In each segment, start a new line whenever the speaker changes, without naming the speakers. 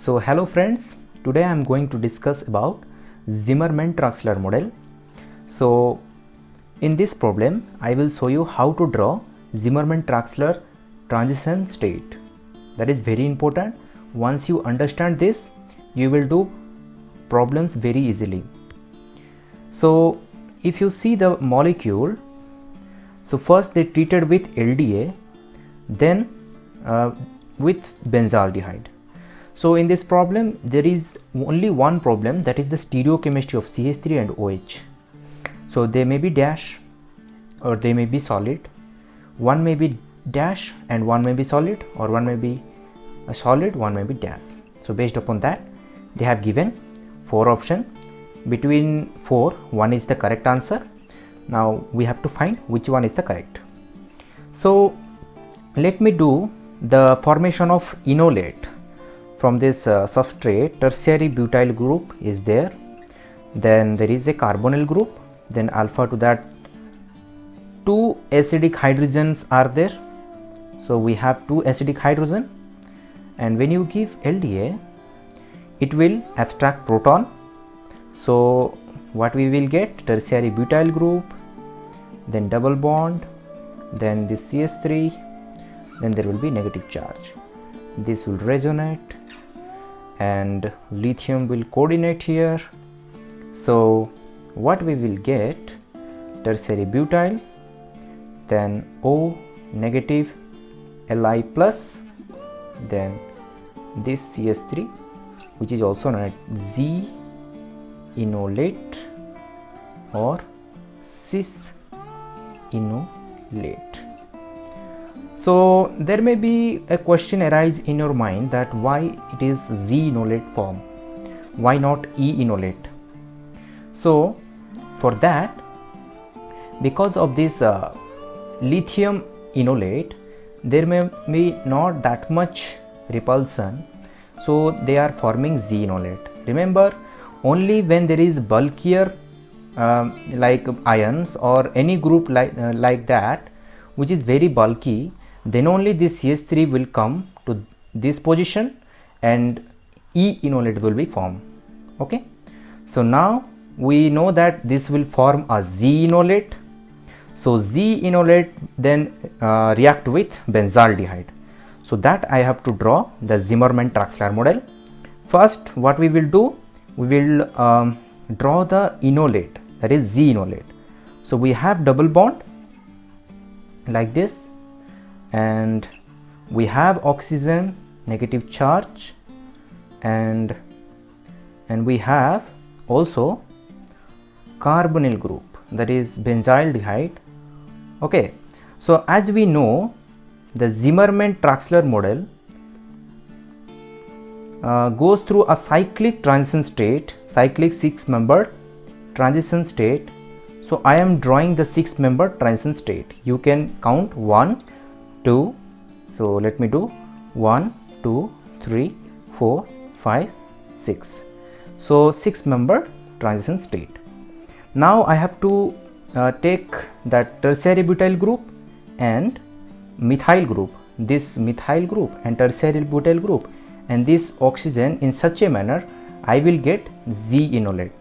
So hello friends, today I am going to discuss about Zimmermann-Traxler model. So in this problem I will show you how to draw Zimmermann-Traxler transition state. That is very important. Once you understand this, you will do problems very easily. So if you see the molecule, so first they treated with LDA, then with benzaldehyde. So in this problem there is only one problem, that is the stereochemistry of CH3 and OH. So they may be dash or they may be solid. One may be dash and one may be solid, or one may be a solid, one may be dash. So based upon that they have given 4 options. Between 4, one is the correct answer. Now we have to find which one is the correct. So let me do the formation of enolate. From this substrate, tertiary butyl group is there, then there is a carbonyl group, then alpha to that 2 acidic hydrogens are there. So we have 2 acidic hydrogen, and when you give LDA it will abstract proton. So what we will get, tertiary butyl group, then double bond, then this CH3, then there will be negative charge. This will resonate and lithium will coordinate here. So what we will get, tertiary butyl, then O negative, Li plus, then this CH3, which is also known as Z enolate or cis enolate. So there may be a question arise in your mind that why it is Z enolate form, why not E enolate? So for that, because of this lithium enolate, there may be not that much repulsion, so they are forming Z enolate. Remember, only when there is bulkier like ions or any group like that which is very bulky, then only this CH3 will come to this position and E enolate will be formed. Okay, so now we know that this will form a Z enolate. So Z enolate then react with benzaldehyde. So that I have to draw the Zimmermann-Traxler model. First what we will do, we will draw the enolate, that is Z enolate. So we have double bond like this, and we have oxygen negative charge, and we have also carbonyl group, that is benzaldehyde. Okay, so as we know, the Zimmermann-Traxler model goes through a cyclic transition state, cyclic 6-membered transition state. So I am drawing the 6-membered transition state. You can count 1, 2, so let me do 1, 2, 3, 4, 5, 6. So 6-membered transition state. Now I have to take that tertiary butyl group and methyl group, this methyl group and tertiary butyl group, and this oxygen in such a manner I will get Z enolate.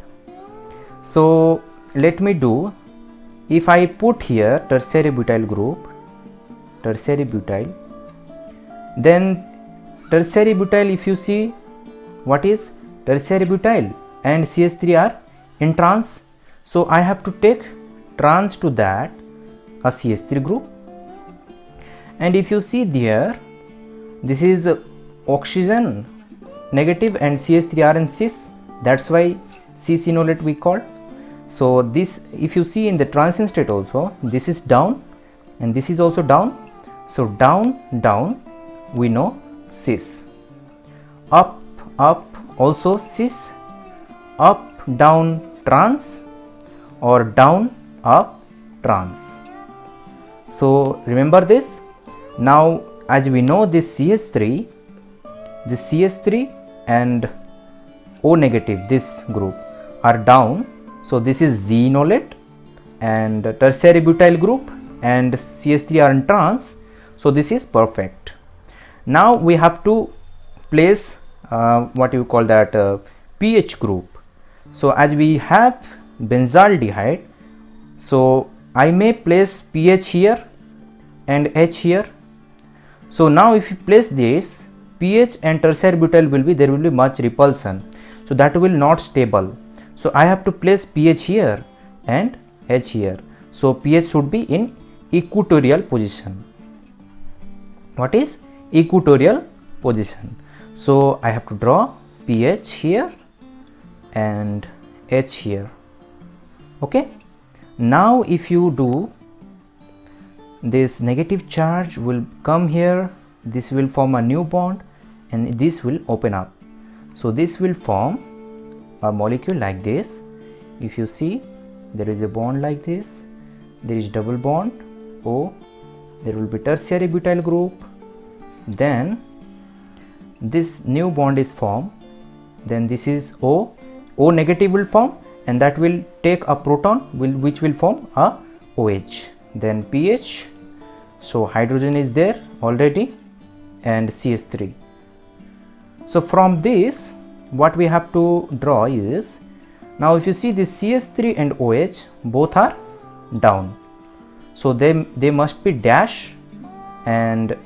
So let me do, if I put here tertiary butyl group, tertiary butyl, then tertiary butyl, if you see, what is tertiary butyl and CH3 are in trans. So I have to take trans to that a CH3 group, and if you see there, this is oxygen negative and CH3 are in cis, that's why cis enolate we call. So this, if you see in the transition state also, this is down and this is also down. So down, down, we know cis. Up, up, also cis. Up, down, trans, or down, up, trans. So remember this. Now as we know, this CH3 and O negative, this group are down. So this is Z enolate, and tertiary butyl group and CH3 are in trans. So this is perfect. Now we have to place what you call that pH group. So as we have benzaldehyde, so I may place pH here and H here. So now if you place this, pH and tertiary butyl will be, there will be much repulsion, so that will not stable. So I have to place pH here and H here. So pH should be in equatorial position. What is equatorial position? So I have to draw pH here and H here. Okay, now if you do, this negative charge will come here, this will form a new bond and this will open up. So this will form a molecule like this. If you see, there is a bond like this, there is double bond O, there will be tertiary butyl group, then this new bond is formed, then this is O negative will form, and that will take a proton which will form a OH, then pH, so hydrogen is there already, and CH3. So from this what we have to draw is, now if you see this CH3 and OH both are down, so they must be dash, and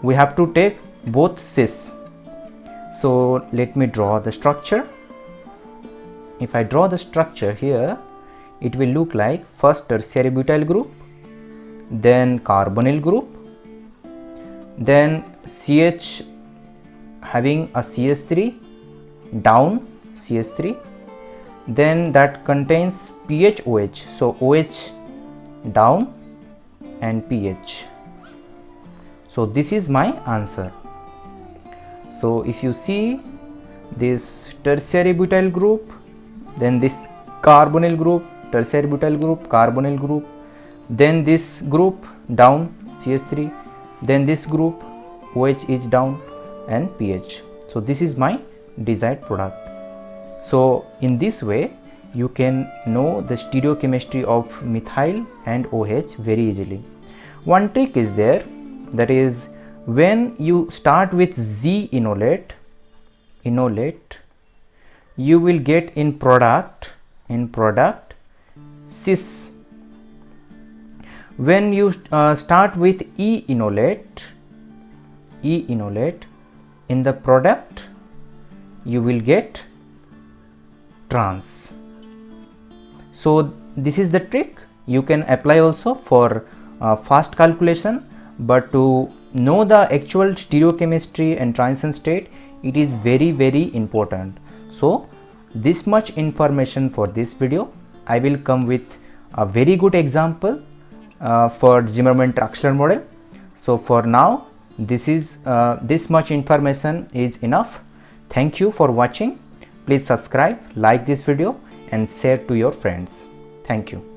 we have to take both cis. So let me draw the structure. If I draw the structure here, it will look like first tertiary butyl group, then carbonyl group, then CH having a CH3 down, CH3, then that contains PHOH, so OH down and pH. So this is my answer. So if you see this tertiary butyl group, then this carbonyl group, tertiary butyl group, carbonyl group, then this group down, CH3, then this group OH is down and pH. So this is my desired product. So in this way you can know the stereochemistry of methyl and OH very easily. One trick is there, that is when you start with Z enolate, you will get in product cis. When you start with E enolate, in the product you will get trans. So this is the trick. You can apply also for fast calculation, but to know the actual stereochemistry and transition state, it is very, very important. So this much information for this video. I will come with a very good example for Zimmermann-Traxler model. So for now, this much information is enough. Thank you for watching. Please subscribe, like this video and share to your friends. Thank you.